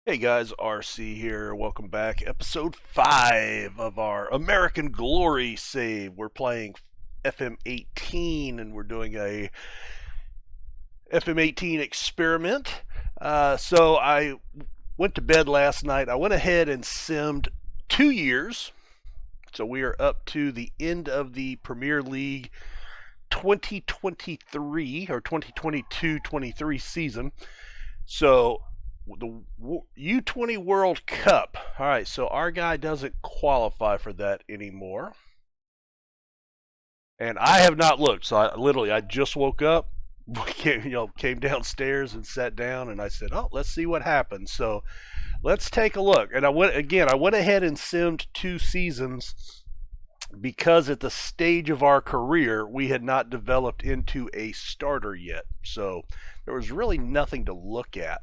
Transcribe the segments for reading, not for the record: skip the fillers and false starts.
Hey guys, RC here. Welcome back. Episode 5 of our American Glory save. We're playing FM18 and we're doing a FM18 experiment. So I went to bed last night. I went ahead and simmed 2 years. So we are up to the end of the Premier League 2023 or 2022-23 season. So the U20 World Cup. All right, so our guy doesn't qualify for that anymore. And I have not looked. So I just woke up, came downstairs and sat down, and I said, "Oh, let's see what happens." So let's take a look. And I went ahead and simmed 2 seasons because at the stage of our career we had not developed into a starter yet. So there was really nothing to look at.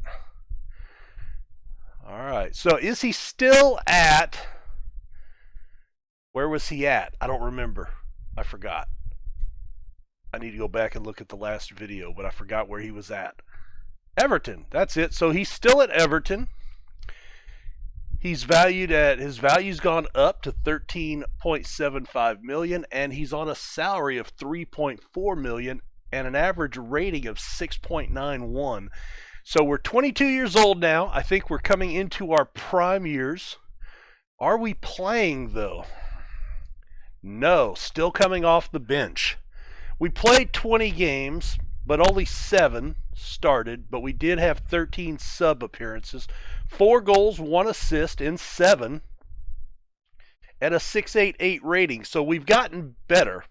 All right, so is he still at, where was he at? I don't remember. I forgot. I need to go back and look at the last video, but I forgot where he was at. Everton, that's it. So he's still at Everton. His value's gone up to 13.75 million, and he's on a salary of 3.4 million and an average rating of 6.91. So we're 22 years old now. I think we're coming into our prime years. Are we playing, though? No, still coming off the bench. We played 20 games, but only 7 started, but we did have 13 sub appearances. 4 goals, 1 assist in 7, and a 6.88 rating. So we've gotten better.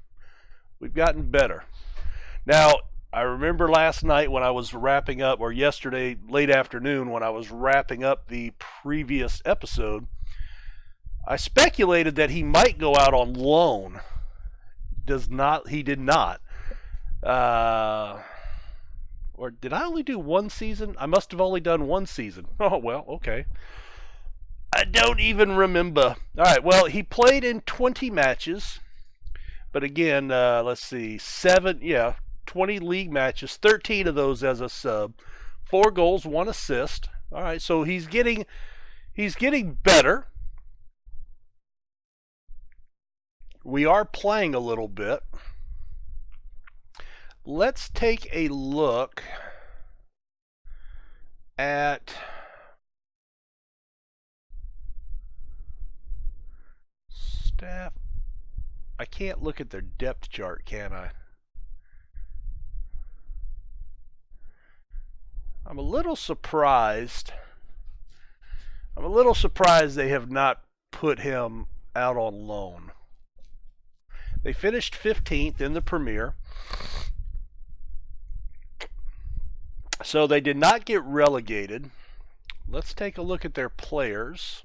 Now, I remember last night when I was wrapping up, or yesterday late afternoon when I was wrapping up the previous episode, I speculated that he might go out on loan. He did not. Or did I only do 1 season? I must have only done 1 season. Oh, well, okay. I don't even remember. All right, well, he played in 20 matches. But again, let's see, 20 league matches, 13 of those as a sub, 4 goals, 1 assist. All right, so he's getting better. We are playing a little bit. Let's take a look at staff. I can't look at their depth chart, can I? I'm a little surprised they have not put him out on loan. They finished 15th in the Premier. So they did not get relegated. Let's take a look at their players.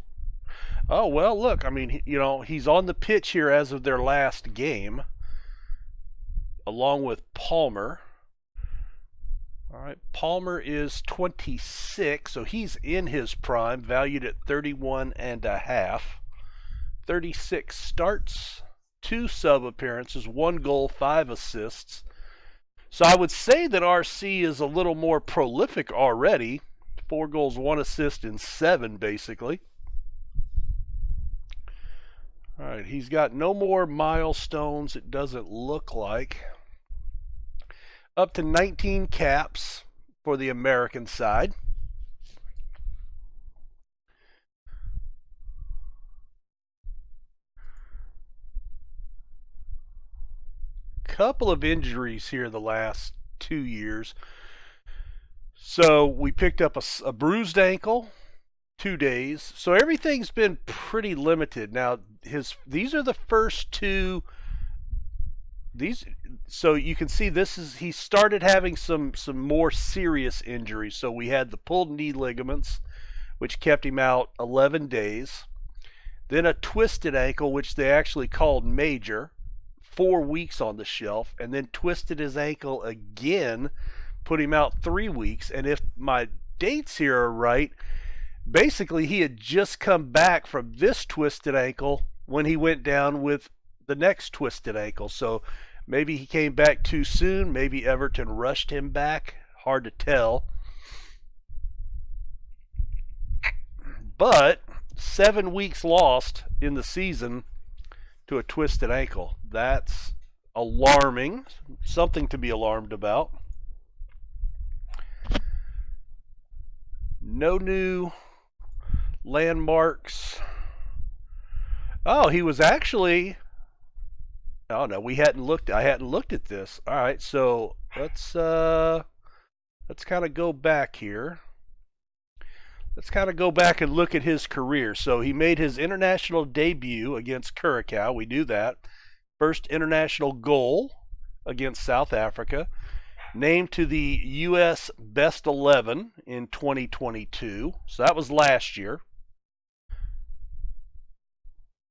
Oh, well, look, I mean, he's on the pitch here as of their last game, along with Palmer. All right, Palmer is 26, so he's in his prime, valued at 31.5. 36 starts, 2 sub appearances, 1 goal, 5 assists. So I would say that RC is a little more prolific already. 4 goals, 1 assist in 7, basically. All right, he's got no more milestones, it doesn't look like. Up to 19 caps for the American side. Couple of injuries here the last 2 years. So we picked up a bruised ankle, 2 days. So everything's been pretty limited. Now these are the first 2. So you can see he started having some more serious injuries. So we had the pulled knee ligaments, which kept him out 11 days. Then a twisted ankle, which they actually called major, 4 weeks on the shelf, and then twisted his ankle again, put him out 3 weeks. And if my dates here are right, basically he had just come back from this twisted ankle when he went down with the next twisted ankle. So maybe he came back too soon. Maybe Everton rushed him back. Hard to tell. But 7 weeks lost in the season to a twisted ankle. That's alarming. Something to be alarmed about. No new landmarks. Oh, he was actually... Oh no, we hadn't looked. I hadn't looked at this. All right, so let's kind of go back here. Let's kind of go back and look at his career. So he made his international debut against Curacao. We knew that. First international goal against South Africa. Named to the U.S. Best 11 in 2022. So that was last year.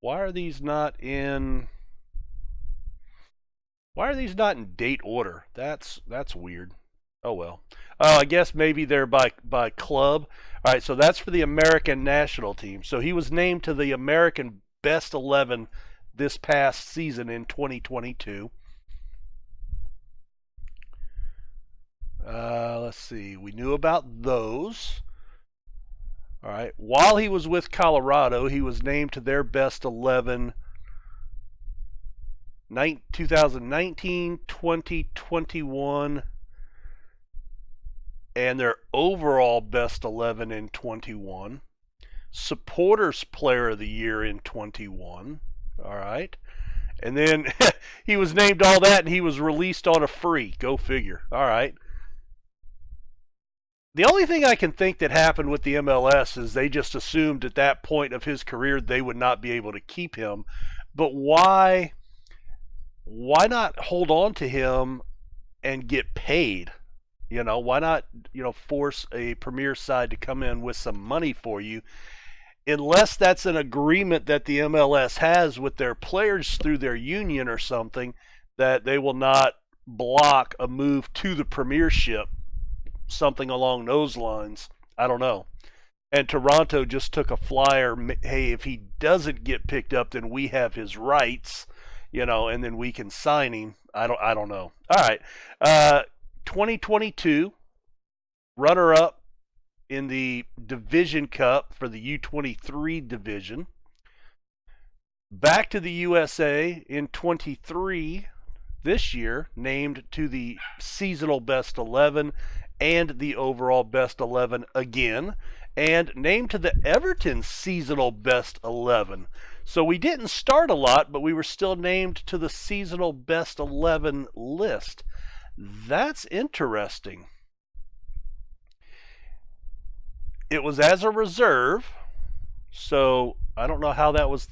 Why are these not in date order? That's weird. Oh well. I guess maybe they're by club. All right, so that's for the American national team. So he was named to the American Best 11 this past season in 2022. Let's see. We knew about those. All right. While he was with Colorado, he was named to their Best 11 2019, 2021, and their overall Best 11 in 21. Supporters Player of the Year in 21. All right. And then he was named all that, and he was released on a free. Go figure. All right. The only thing I can think that happened with the MLS is they just assumed at that point of his career they would not be able to keep him. But why not hold on to him and get paid? You know, why not, force a premier side to come in with some money for you? Unless that's an agreement that the MLS has with their players through their union or something, that they will not block a move to the premiership. Something along those lines. I don't know. And Toronto just took a flyer. Hey, if he doesn't get picked up, then we have his rights, and then we can sign him. I don't know. All right. 2022 runner-up in the Division Cup for the U23 division. Back to the USA in 23 this year, named to the seasonal Best 11 and the overall Best 11 again, and named to the Everton seasonal Best 11. So we didn't start a lot, but we were still named to the seasonal Best 11 list. That's interesting. It was as a reserve, so I don't know how that was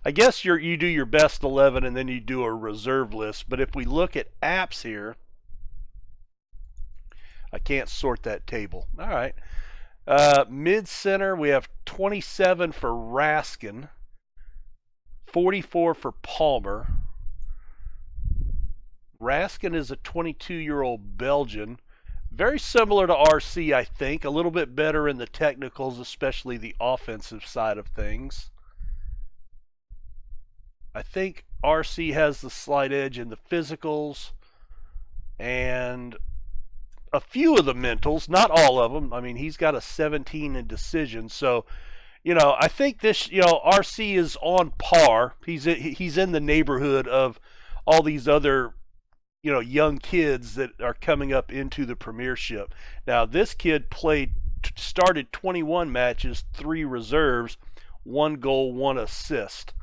I guess you do your Best 11 and then you do a reserve list, but if we look at apps here, I can't sort that table. All right. Mid-center, we have 27 for Raskin, 44 for Palmer. Raskin is a 22-year-old Belgian. Very similar to RC, I think. A little bit better in the technicals, especially the offensive side of things. I think RC has the slight edge in the physicals and a few of the mentals, not all of them. I mean, he's got a 17 in decision. So, I think this, RC is on par. He's in the neighborhood of all these other, young kids that are coming up into the premiership. Now, this kid started 21 matches, 3 reserves, 1 goal, 1 assist.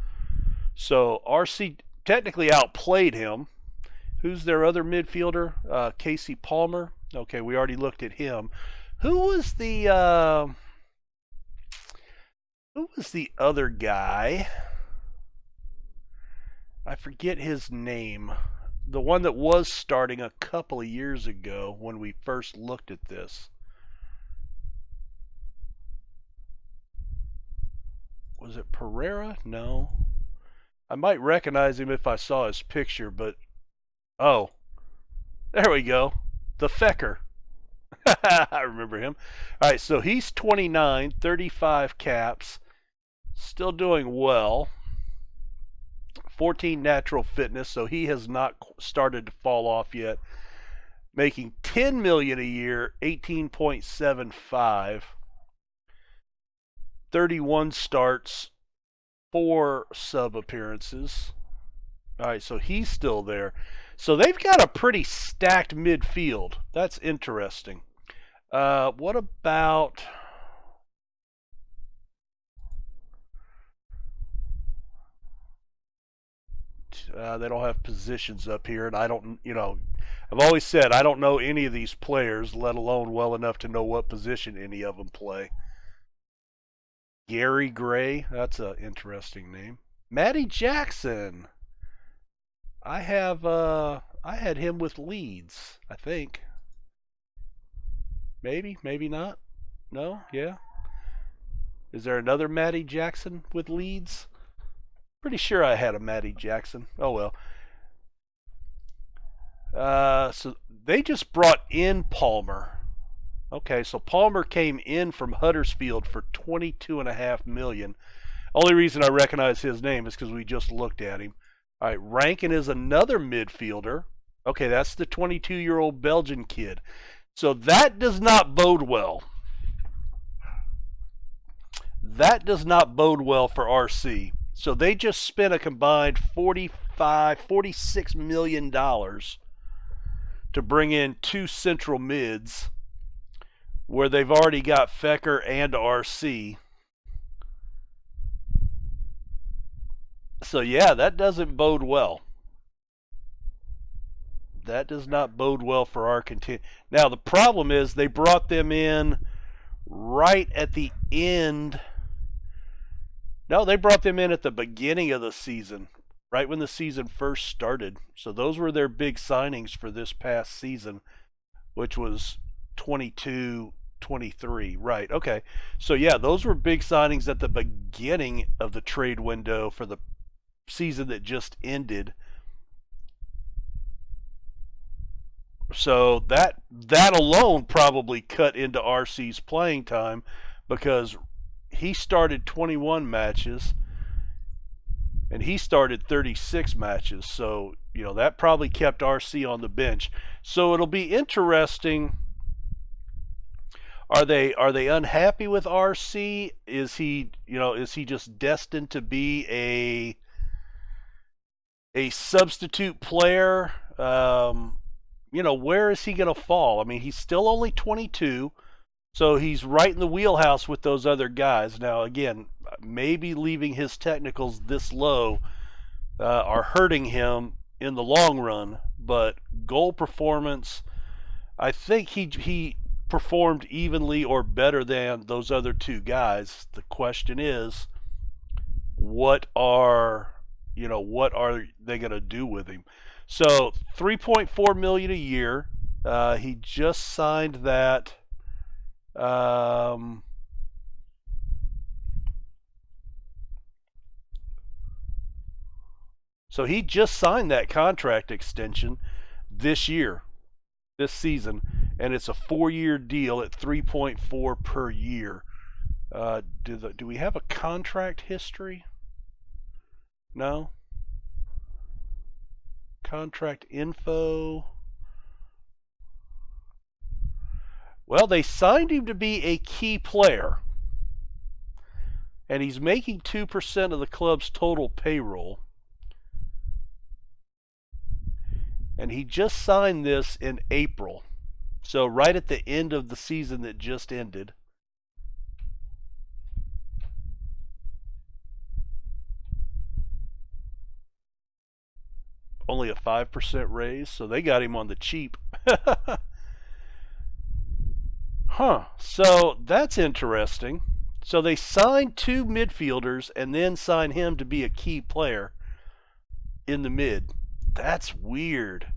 So RC technically outplayed him. Who's their other midfielder? Casey Palmer. Okay, we already looked at him. Who was the other guy? I forget his name. The one that was starting a couple of years ago when we first looked at this. Was it Pereira? No. I might recognize him if I saw his picture, but oh, there we go. The Fecker. I remember him. All right, so he's 29, 35 caps, still doing well. 14 natural fitness, so he has not started to fall off yet. Making $10 million a year, 18.75. 31 starts, 4 sub appearances. All right, so he's still there. So they've got a pretty stacked midfield. That's interesting. What about... they don't have positions up here, and I don't, I've always said I don't know any of these players, let alone well enough to know what position any of them play. Gary Gray, that's an interesting name. Matty Jackson. I had him with Leeds, I think. Maybe not. No, yeah. Is there another Matty Jackson with Leeds? Pretty sure I had a Matty Jackson. Oh well. So they just brought in Palmer. Okay, so Palmer came in from Huddersfield for $22.5 million. Only reason I recognize his name is because we just looked at him. All right, Rankin is another midfielder. Okay, that's the 22-year-old Belgian kid. So that does not bode well. That does not bode well for RC. So they just spent a combined $46 million to bring in 2 central mids where they've already got Fecker and RC. So yeah, that doesn't bode well. That does not bode well for our continue. Now the problem is they brought them in right at the end. No, they brought them in at the beginning of the season, right when the season first started. So those were their big signings for this past season, which was 22-23. Right, okay. So yeah, those were big signings at the beginning of the trade window for the season that just ended. So that alone probably cut into RC's playing time because he started 21 matches and he started 36 matches. So, that probably kept RC on the bench. So it'll be interesting. Are they unhappy with RC? Is he just destined to be a substitute player? Where is he going to fall? I mean, he's still only 22. So he's right in the wheelhouse with those other guys. Now, again, maybe leaving his technicals this low are hurting him in the long run. But goal performance, I think he performed evenly or better than those other 2 guys. The question is, what are they going to do with him? So $3.4 million a year. He just signed that. So he just signed that contract extension this season, and it's a 4-year deal at 3.4 per year. Do we have a contract history? No. Contract info. Well, they signed him to be a key player, and he's making 2% of the club's total payroll. And he just signed this in April, so right at the end of the season that just ended. Only a 5% raise, so they got him on the cheap. Huh, so that's interesting. So they signed 2 midfielders and then signed him to be a key player in the mid. That's weird.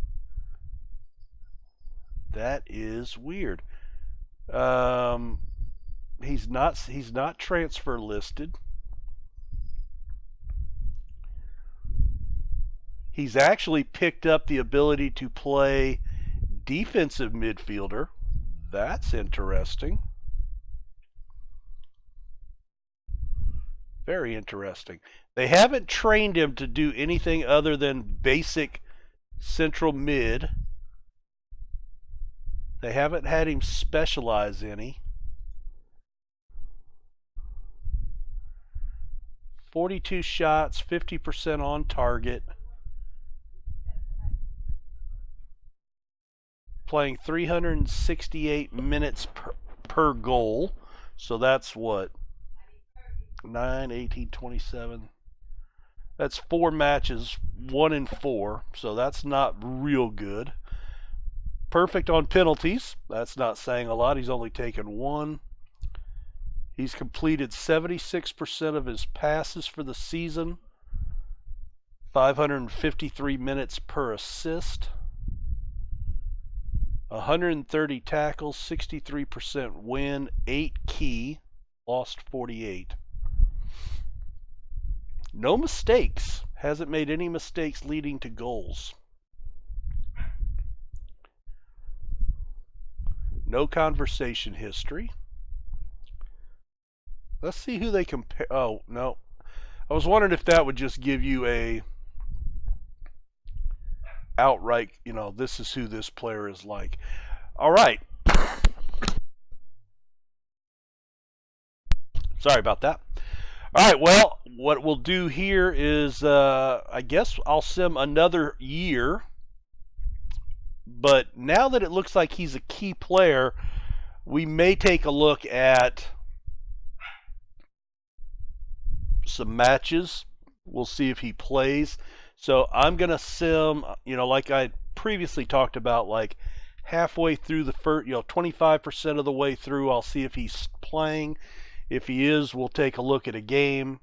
That is weird. He's not transfer listed. He's actually picked up the ability to play defensive midfielder. That's interesting. Very interesting. They haven't trained him to do anything other than basic central mid. They haven't had him specialize any. 42 shots, 50% on target. Playing 368 minutes per goal. So that's what? 9, 18, 27. That's 4 matches, 1 in 4. So that's not real good. Perfect on penalties. That's not saying a lot. He's only taken 1. He's completed 76% of his passes for the season. 553 minutes per assist. 130 tackles, 63% win, 8 key, lost 48. No mistakes. Hasn't made any mistakes leading to goals. No conversation history. Let's see who they compare. Oh, no. I was wondering if that would just give you a outright, this is who this player is like. All right. Sorry about that. All right, well, what we'll do here is, I guess I'll sim another year. But now that it looks like he's a key player, we may take a look at some matches. We'll see if he plays. So I'm going to sim, like I previously talked about, like halfway through the first, 25% of the way through, I'll see if he's playing. If he is, we'll take a look at a game.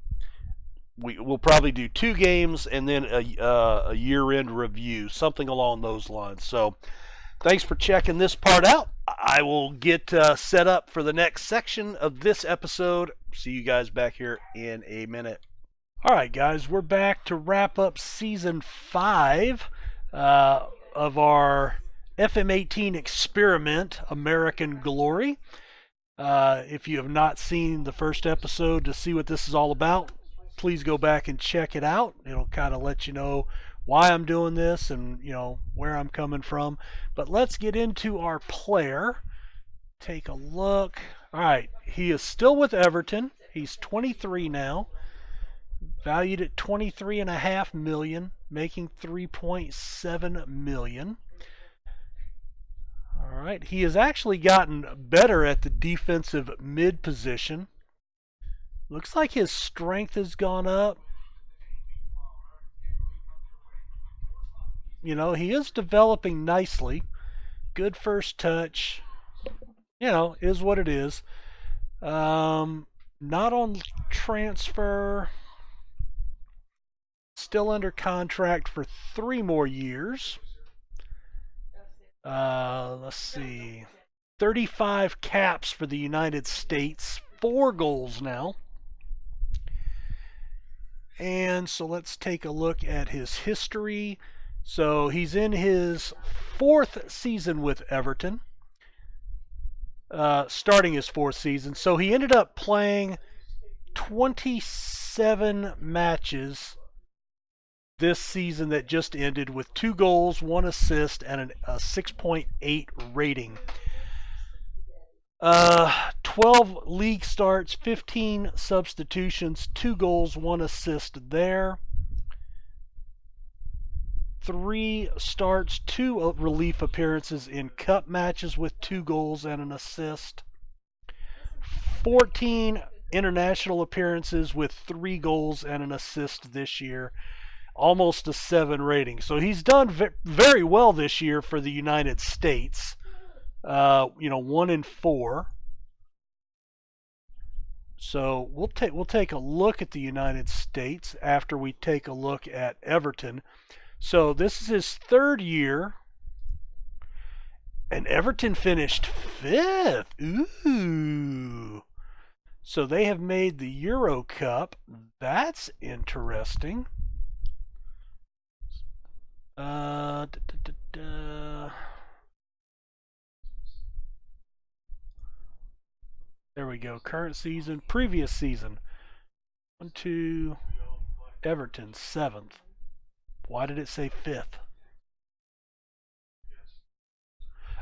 We'll probably do 2 games and then a year-end review, something along those lines. So thanks for checking this part out. I will get set up for the next section of this episode. See you guys back here in a minute. All right, guys, we're back to wrap up Season 5 of our FM18 experiment, American Glory. If you have not seen the first episode to see what this is all about, please go back and check it out. It'll kind of let you know why I'm doing this and, where I'm coming from. But let's get into our player. Take a look. All right, he is still with Everton. He's 23 now. Valued at $23.5 million, making $3.7 million. All right, he has actually gotten better at the defensive mid position. Looks like his strength has gone up. He is developing nicely. Good first touch. Is what it is. Not on transfer. Still under contract for 3 more years. Let's see. 35 caps for the United States. 4 goals now. And so let's take a look at his history. So he's in his 4th season with Everton. Starting his 4th season. So he ended up playing 27 matches this season that just ended with 2 goals, 1 assist, and a 6.8 rating. 12 league starts, 15 substitutions, 2 goals, 1 assist there. 3 starts, 2 relief appearances in cup matches with 2 goals and an assist. 14 international appearances with 3 goals and an assist this year. Almost a 7 rating. So he's done very well this year for the United States. 1 in 4. So we'll take a look at the United States after we take a look at Everton. So this is his 3rd year, and Everton finished 5th. Ooh! So they have made the Euro Cup. That's interesting. There we go. Current season, previous season. 1, 2, Everton 7th. Why did it say 5th?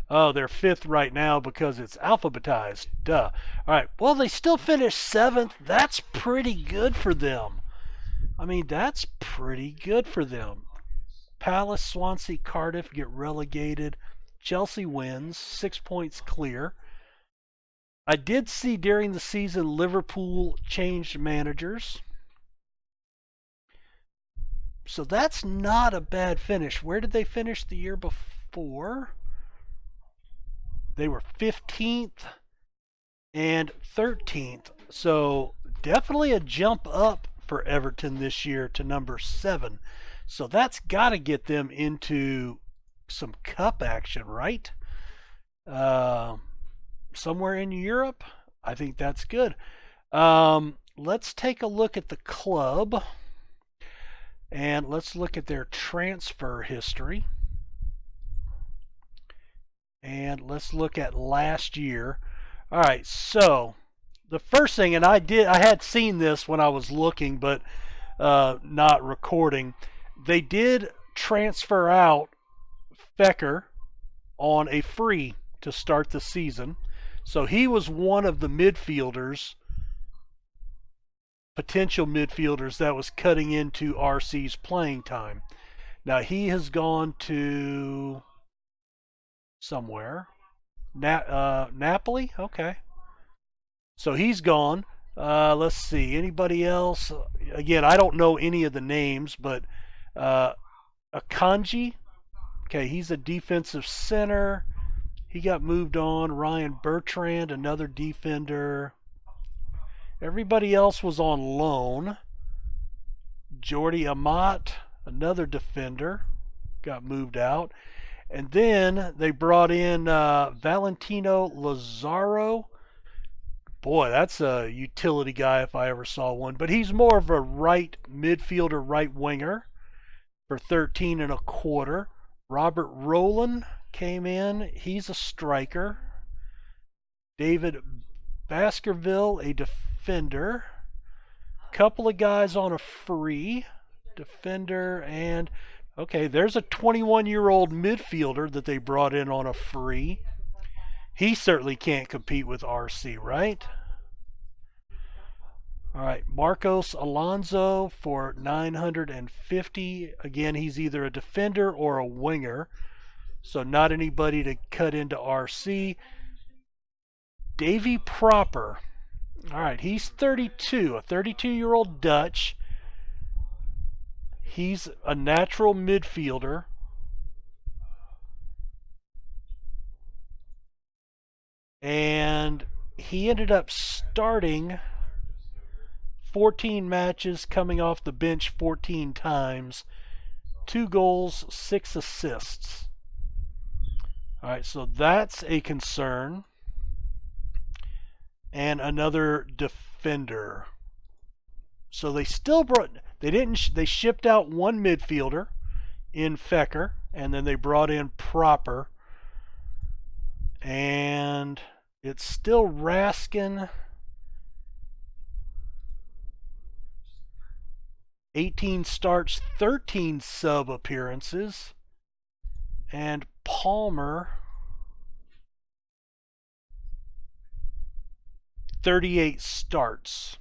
Oh, they're 5th right now because it's alphabetized. Duh. All right. Well, they still finished 7th. That's pretty good for them. I mean, that's pretty good for them. Palace, Swansea, Cardiff get relegated. Chelsea wins, 6 points clear. I did see during the season Liverpool changed managers. So that's not a bad finish. Where did they finish the year before? They were 15th and 13th. So definitely a jump up for Everton this year to number 7. So that's got to get them into some cup action, right? Somewhere in Europe. I think that's good. Let's take a look at the club. And let's look at their transfer history. And let's look at last year. All right, so the first thing, and I had seen this when I was looking, but not recording. They did transfer out Fecker on a free to start the season. So he was one of the midfielders, potential midfielders, that was cutting into RC's playing time. Now he has gone to somewhere. Napoli? Okay. So he's gone. Let's see. Anybody else? Again, I don't know any of the names, but Akanji. Okay, he's a defensive center. He got moved on. Ryan Bertrand, another defender. Everybody else was on loan. Jordi Amat, another defender, got moved out. And then they brought in Valentino Lazaro. Boy, that's a utility guy if I ever saw one. But he's more of a right midfielder, right winger for 13 and a quarter. Robert Rowland came in. He's a striker. David Baskerville, a defender. Couple of guys on a free. Defender and... Okay, there's a 21-year-old midfielder that they brought in on a free. He certainly can't compete with RC, right? All right, Marcos Alonso for $950. Again, he's either a defender or a winger, so not anybody to cut into RC. Davy Proper. All right, he's 32, a 32-year-old Dutch. He's a natural midfielder. And he ended up starting 14 matches, coming off the bench 14 times. 2 goals, 6 assists. All right, so that's a concern. And another defender. So they still brought... They shipped out one midfielder in Fecker, and then they brought in Proper. And it's still Raskin. 18 starts, 13 sub appearances. And Palmer, 38 starts.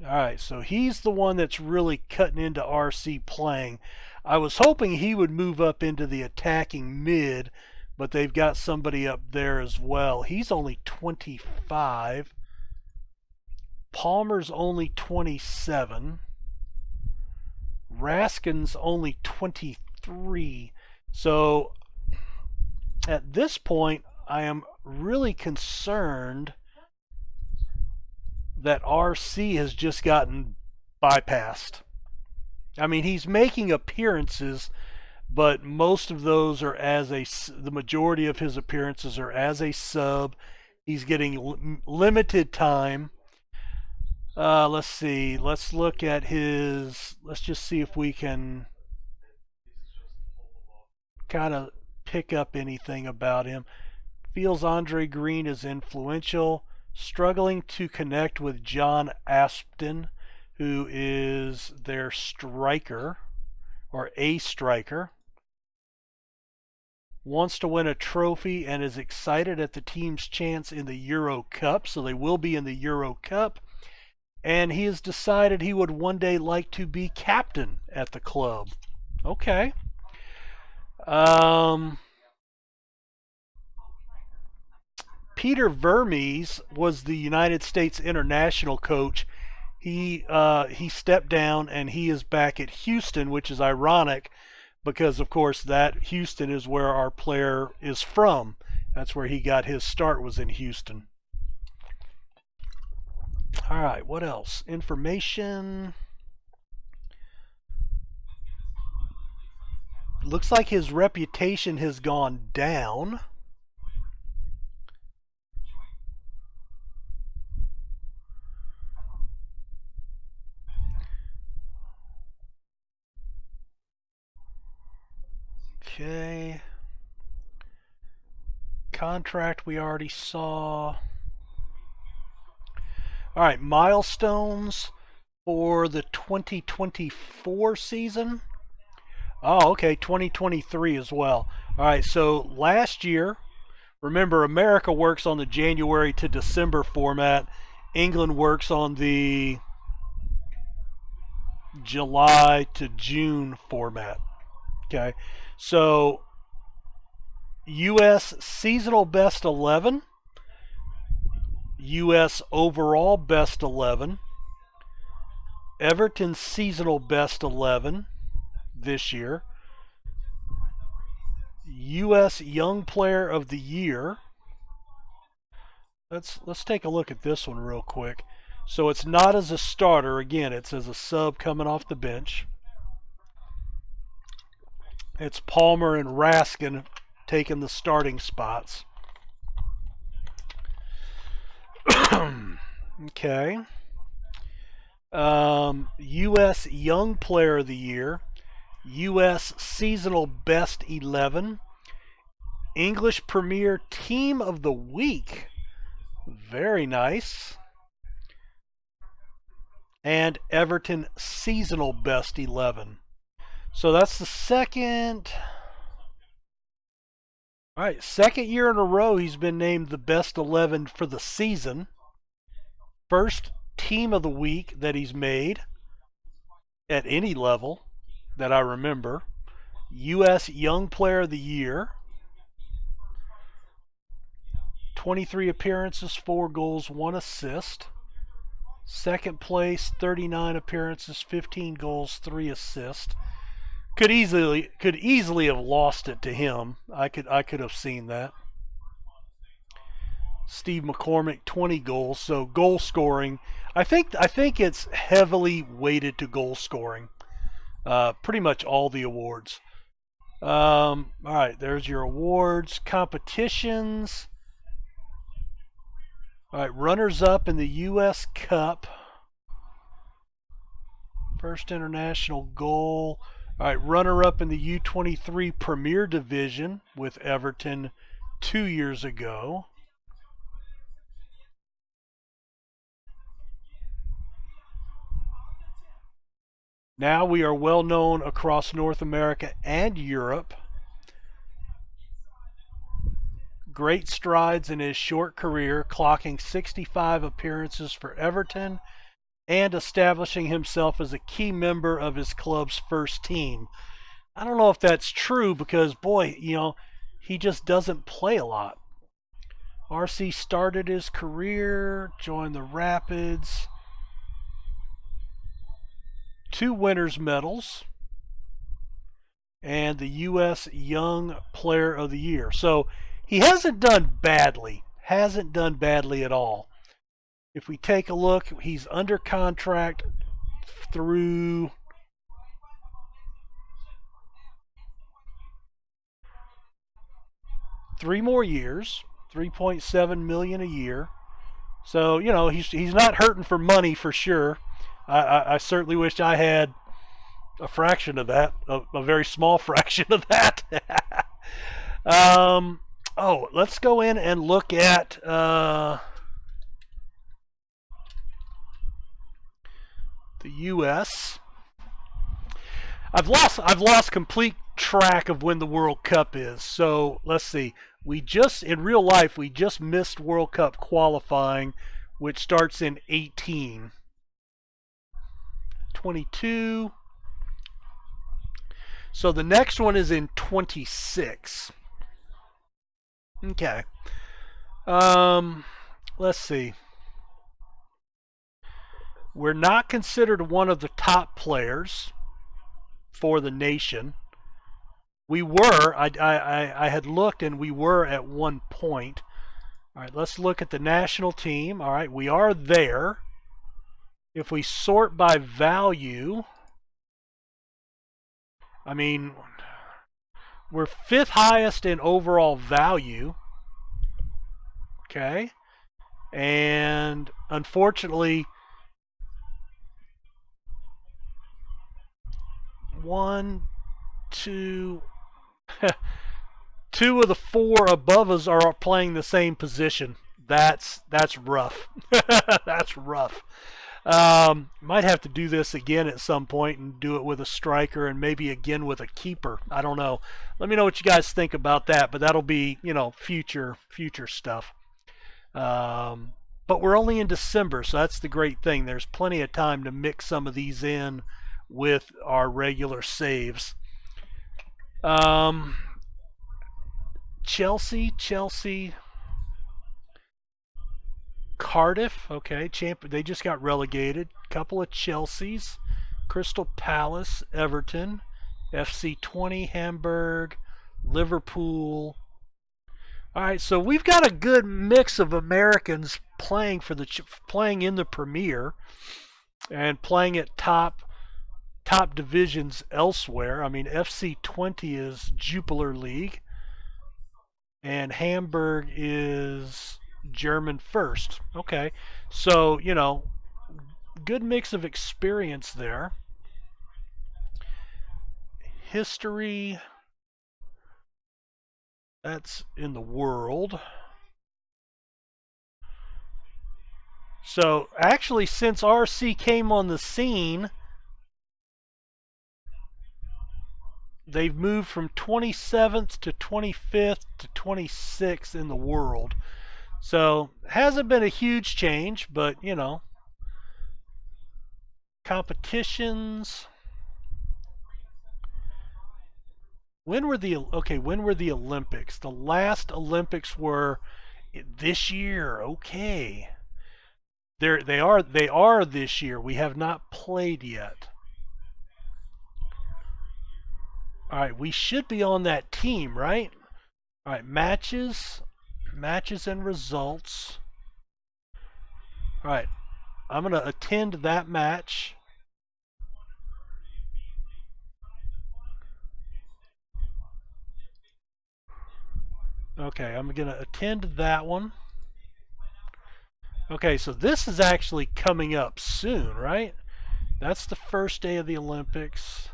All right, so he's the one that's really cutting into RC playing. I was hoping he would move up into the attacking mid, but they've got somebody up there as well. He's only 25. Palmer's only 27. Raskin's only 23. So at this point, I am really concerned that RC has just gotten bypassed. I mean, he's making appearances, but most of those are the majority of his appearances are as a sub. He's getting limited time. Let's see. Let's look at his... Let's just see if we can kind of pick up anything about him. Feels Andre Green is influential. Struggling to connect with John Aspton, who is their striker, or a striker. Wants to win a trophy and is excited at the team's chance in the Euro Cup, so they will be in the Euro Cup. and he has decided he would one day like to be captain at the club. Okay. Peter Vermes was the United States international coach. He stepped down and he is back at Houston, which is ironic because, of course, that Houston is where our player is from. That's where he got his start, was in Houston. All right, what else? Information. Looks like his reputation has gone down. Okay. Contract we already saw. All right, milestones for the 2024 season. Oh, okay, 2023 as well. All right, so last year, remember, America works on the January to December format. England works on the July to June format. Okay, so U.S. seasonal best 11, U.S. overall best 11, Everton seasonal best 11 this year, U.S. Young Player of the Year. Let's take a look at this one real quick. So it's not as a starter. Again, it's as a sub coming off the bench. It's Palmer and Raskin taking the starting spots. Okay. U.S. Young Player of the Year, U.S. Seasonal Best 11, English Premier Team of the Week, very nice, and Everton Seasonal Best 11. So that's the second. All right, second year in a row he's been named the best 11 for the season. First team of the week that he's made at any level that I remember. U.S. Young Player of the Year. 23 appearances, 4 goals, 1 assist. Second place, 39 appearances, 15 goals, 3 assists. Could easily have lost it to him. I could have seen that. Steve McCormick, 20 goals. So goal scoring, I think it's heavily weighted to goal scoring. Pretty much all the awards. All right, there's your awards, competitions. All right, runners up in the U.S. Cup. First international goal. All right, runner-up in the U23 Premier Division with Everton 2 years ago. Now we are well known across North America and Europe. Great strides in his short career, clocking 65 appearances for Everton and establishing himself as a key member of his club's first team. I don't know if that's true because, boy, he just doesn't play a lot. RC started his career, joined the Rapids. 2 winners' medals, and the U.S. Young Player of the Year. So he hasn't done badly. Hasn't done badly at all. If we take a look, he's under contract through three more years, $3.7 million a year. So he's not hurting for money for sure. I certainly wish I had a fraction of that, a very small fraction of that. Let's go in and look at the U.S. I've lost complete track of when the World Cup is. So let's see. In real life we just missed World Cup qualifying, which starts in 18. 22. So the next one is in 26. Okay. Let's see. We're not considered one of the top players for the nation. We were. I had looked, and we were at one point. All right, let's look at the national team. All right, we are there. If we sort by value, I mean, we're 5th highest in overall value. Okay. And unfortunately, 1, 2, 2 of the 4 above us are playing the same position. That's rough. That's rough. Might have to do this again at some point and do it with a striker and maybe again with a keeper. I don't know. Let me know what you guys think about that, but that'll be, future stuff. But we're only in December, so that's the great thing. There's plenty of time to mix some of these in with our regular saves. Chelsea, Cardiff, okay, they just got relegated. Couple of Chelseas, Crystal Palace, Everton, FC20, Hamburg, Liverpool. All right, so we've got a good mix of Americans playing in the Premier and playing at top divisions elsewhere. I mean, FC20 is Jupiler League, and Hamburg is German First. Okay, so good mix of experience there. History, that's in the world. So actually, since RC came on the scene, they've moved from 27th to 25th to 26th in the world. So hasn't been a huge change, but competitions. When were the Olympics? The last Olympics were this year. Okay. They are this year. We have not played yet. All right, we should be on that team, right? All right, matches and results. All right, I'm going to attend that match. Okay, I'm going to attend that one. Okay, so this is actually coming up soon, right? That's the first day of the Olympics.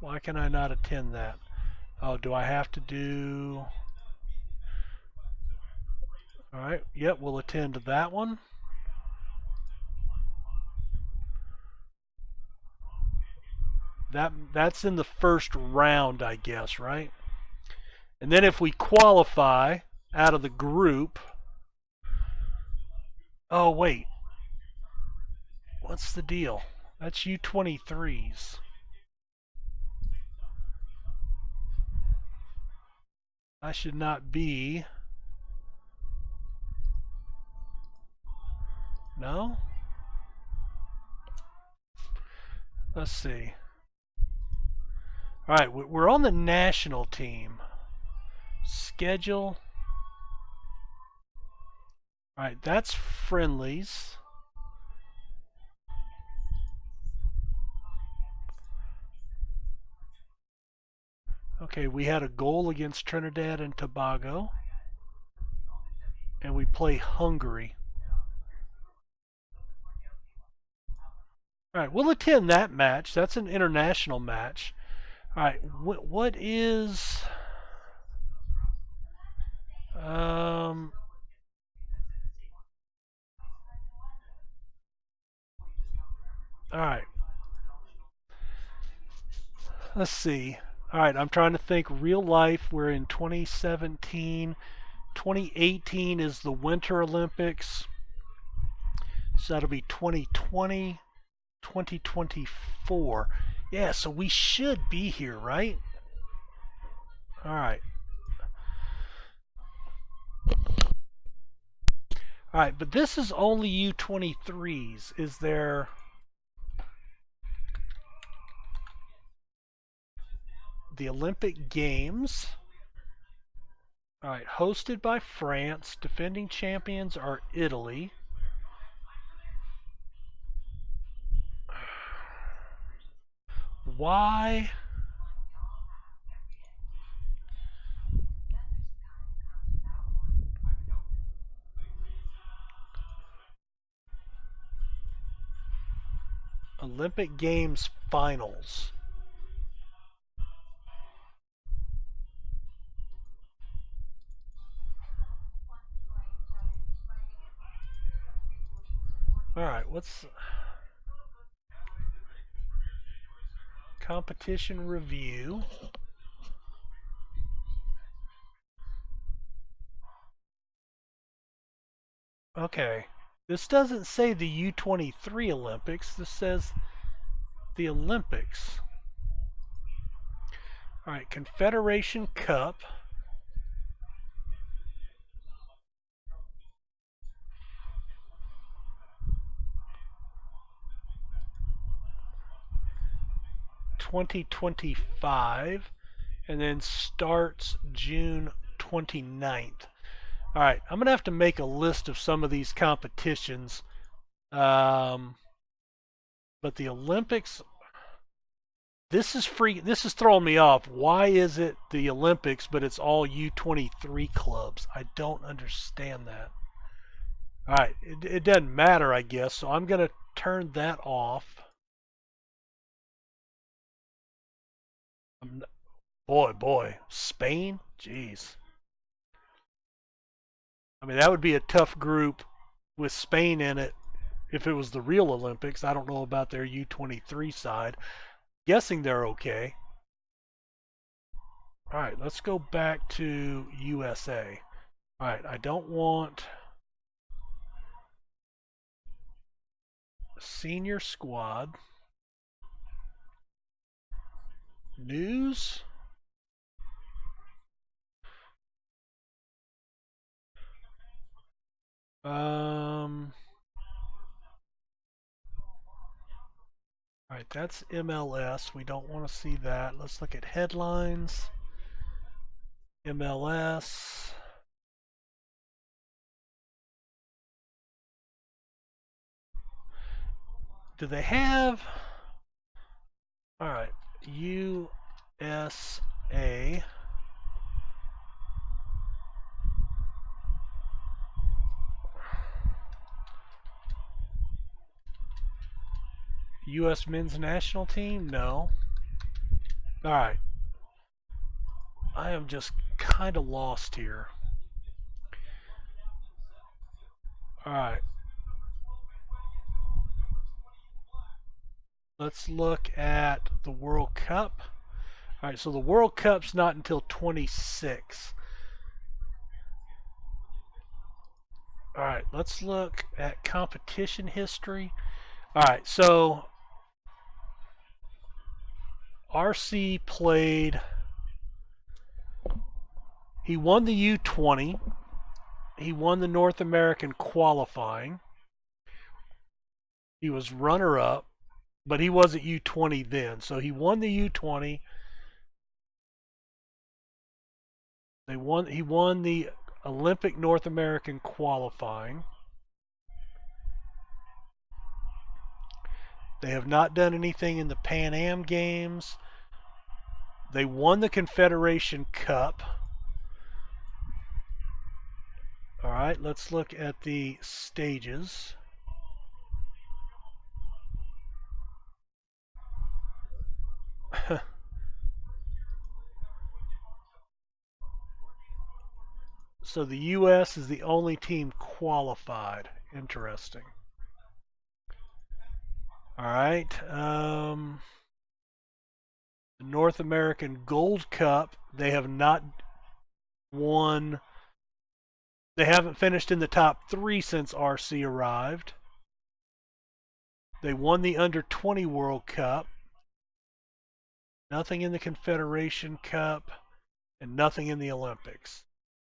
Why can I not attend that? Oh, do I have to do... All right, yep, we'll attend that one. That's in the first round, I guess, right? And then if we qualify out of the group... Oh, wait. What's the deal? That's U23s. I should not be... No? Let's see. Alright, we're on the national team. Schedule. Alright, that's friendlies. Okay, we had a goal against Trinidad and Tobago. And we play Hungary. Alright, we'll attend that match. That's an international match. Alright, what is... Alright. Let's see. Alright, I'm trying to think real life. We're in 2017. 2018 is the Winter Olympics. So that'll be 2020, 2024. Yeah, so we should be here, right? All right. All right, but this is only U23s. Is there... the Olympic Games. All right, hosted by France. Defending champions are Italy. Why? Olympic Games finals. All right, what's competition review? Okay, this doesn't say the U23 Olympics. This says the Olympics. All right, Confederation Cup. $2025, and then starts June 29th. All right, I'm gonna have to make a list of some of these competitions. But the Olympics, this is free. This is throwing me off. Why is it the Olympics, but it's all U23 clubs? I don't understand that. All right, it doesn't matter, I guess. So I'm gonna turn that off. Boy, Spain? Jeez. I mean, that would be a tough group with Spain in it if it was the real Olympics. I don't know about their U23 side. Guessing they're okay. All right, let's go back to USA. All right, I don't want senior squad. News. All right, that's MLS. We don't want to see that. Let's look at headlines. MLS. Do they have... All right, USA. U.S. men's national team? No. All right. I am just kind of lost here. All right. Let's look at the World Cup. All right, so the World Cup's not until 26. All right, let's look at competition history. All right, so RC played, he won the U20, he won the North American qualifying, he was runner-up, but he wasn't U20 then, so he won the U20, he won the Olympic North American qualifying. They have not done anything in the Pan Am Games. They won the Confederation Cup. All right, let's look at the stages. So the U.S. is the only team qualified. Interesting. All right. The North American Gold Cup, they have not won. They haven't finished in the top 3 since RC arrived. They won the Under-20 World Cup. Nothing in the Confederation Cup. And nothing in the Olympics.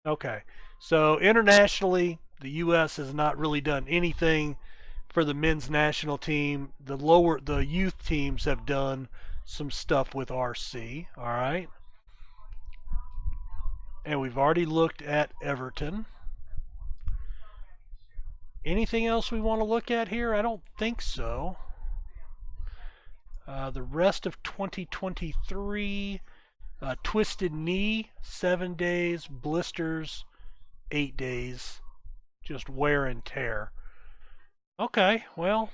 Okay. So internationally, the U.S. has not really done anything for the men's national team. The youth teams have done some stuff with RC. All right. And we've already looked at Everton. Anything else we want to look at here? I don't think so. The rest of 2023, twisted knee, 7 days, blisters, 8 days, just wear and tear. Okay, well,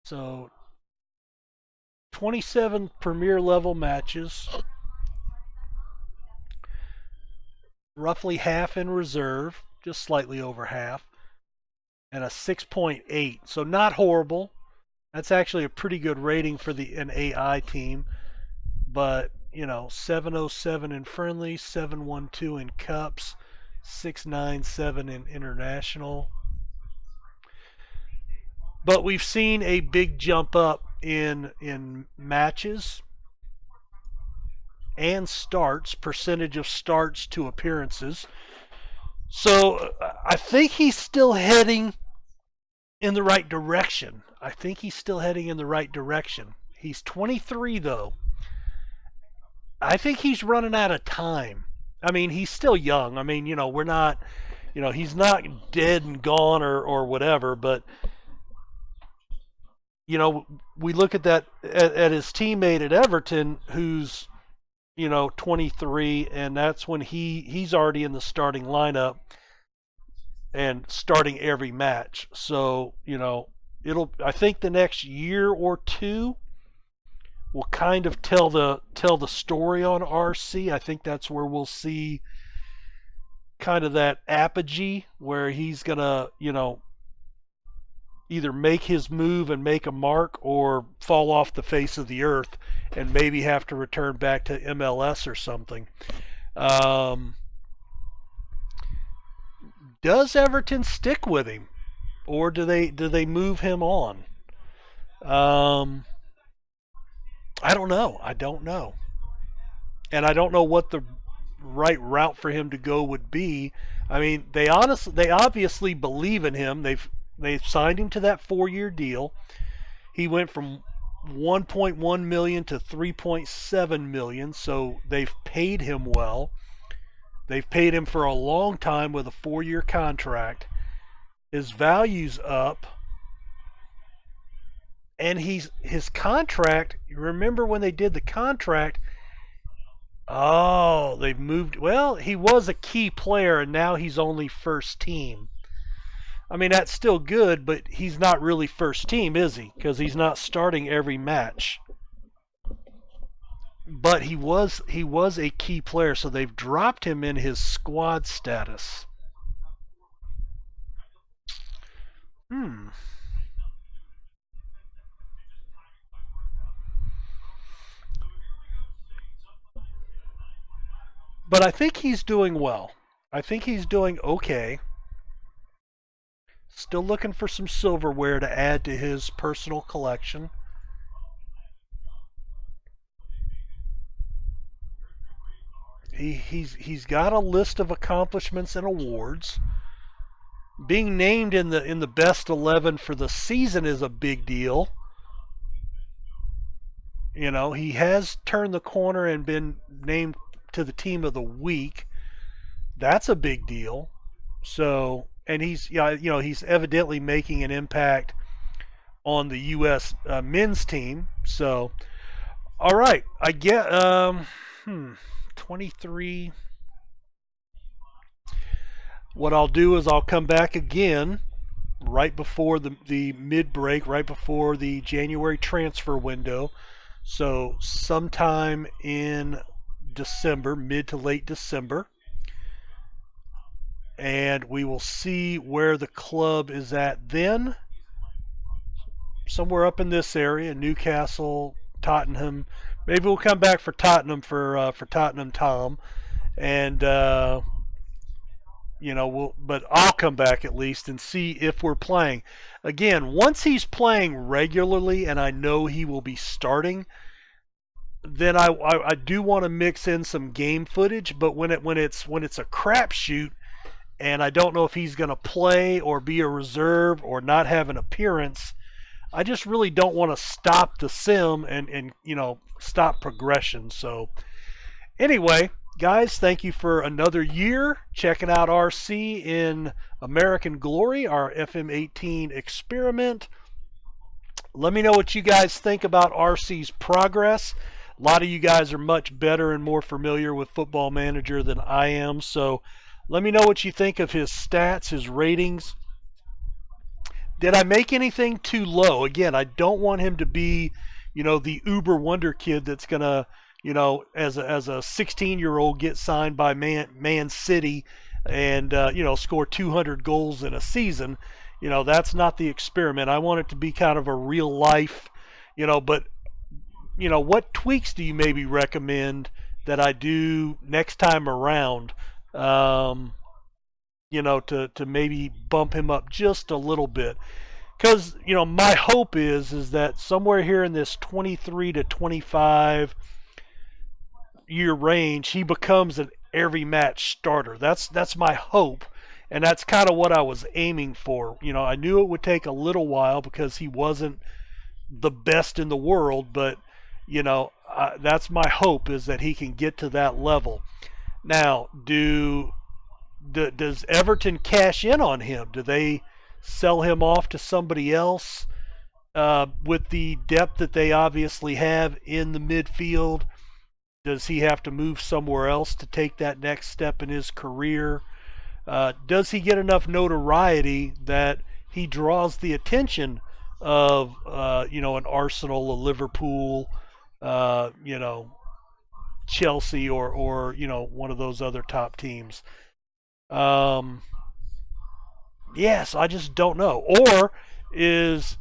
so 27 Premier level matches, roughly half in reserve, just slightly over half, and a 6.8. So not horrible. That's actually a pretty good rating for an AI team. But, 707 in friendly, 712 in cups, 697 in international. But we've seen a big jump up in matches and starts, percentage of starts to appearances. So I think he's still heading in the right direction. He's 23 though. I think he's running out of time. I mean, he's still young. I mean, we're not, he's not dead and gone or whatever, but we look at that at his teammate at Everton who's 23, and that's when he's already in the starting lineup and starting every match. So, I think the next year or two will kind of tell the story on RC. I think that's where we'll see kind of that apogee where he's going to, either make his move and make a mark or fall off the face of the earth and maybe have to return back to MLS or something. Does Everton stick with him, or do they move him on? I don't know. And I don't know what the right route for him to go would be. I mean, they obviously believe in him. They've signed him to that 4-year deal. He went from 1.1 million to 3.7 million, so they've paid him well. They've paid him for a long time with a 4-year contract. His value's up. And his contract, you remember when they did the contract, they've moved. Well, he was a key player, and now he's only first team. I mean, that's still good, but he's not really first team, is he? Because he's not starting every match. But he was a key player, so they've dropped him in his squad status. But I think he's doing well. I think he's doing okay. Still looking for some silverware to add to his personal collection. He's got a list of accomplishments and awards. Being named in the best 11 for the season is a big deal. He has turned the corner and been named to the team of the week. That's a big deal. So, and he's evidently making an impact on the U.S. Men's team. So, all right, I get 23. What I'll do is I'll come back again right before the mid-break, right before the January transfer window. So sometime in December, mid to late December. And we will see where the club is at then. Somewhere up in this area, Newcastle, Tottenham. Maybe we'll come back for Tottenham for Tottenham Tom. And but I'll come back at least and see if we're playing. Again, once he's playing regularly and I know he will be starting, then I do want to mix in some game footage. But when it's a crapshoot and I don't know if he's going to play or be a reserve or not have an appearance, I just really don't want to stop the sim and stop progression. So anyway, guys, thank you for another year checking out RC in American Glory, our FM18 experiment. Let me know what you guys think about RC's progress. A lot of you guys are much better and more familiar with Football Manager than I am, so let me know what you think of his stats, his ratings. Did I make anything too low? Again, I don't want him to be, the uber wonder kid that's going to, as a 16-year-old get signed by Man City and, score 200 goals in a season. That's not the experiment. I want it to be kind of a real life, but, what tweaks do you maybe recommend that I do next time around, to maybe bump him up just a little bit? Because, my hope is that somewhere here in this 23 to 25 year range, he becomes an every match starter. That's my hope, and that's kind of what I was aiming for. I knew it would take a little while because he wasn't the best in the world, but that's my hope, is that he can get to that level. Now, does Everton cash in on him? Do they sell him off to somebody else with the depth that they obviously have in the midfield? Does he have to move somewhere else to take that next step in his career? Does he get enough notoriety that he draws the attention of an Arsenal, a Liverpool, Chelsea, or one of those other top teams? Yes, I just don't know. Or has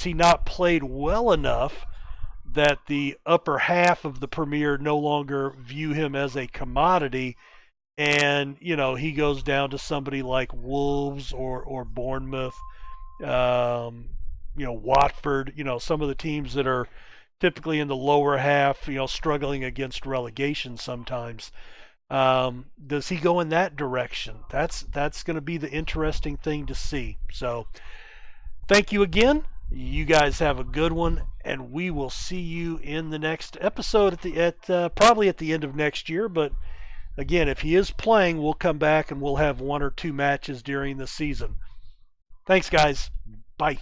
he not played well enough that the upper half of the Premier no longer view him as a commodity, and he goes down to somebody like Wolves or Bournemouth, Watford, some of the teams that are typically in the lower half, struggling against relegation sometimes. Does he go in that direction? That's going to be the interesting thing to see. So thank you again. You guys have a good one, and we will see you in the next episode probably at the end of next year. But again, if he is playing, we'll come back and we'll have one or two matches during the season. Thanks, guys. Bye.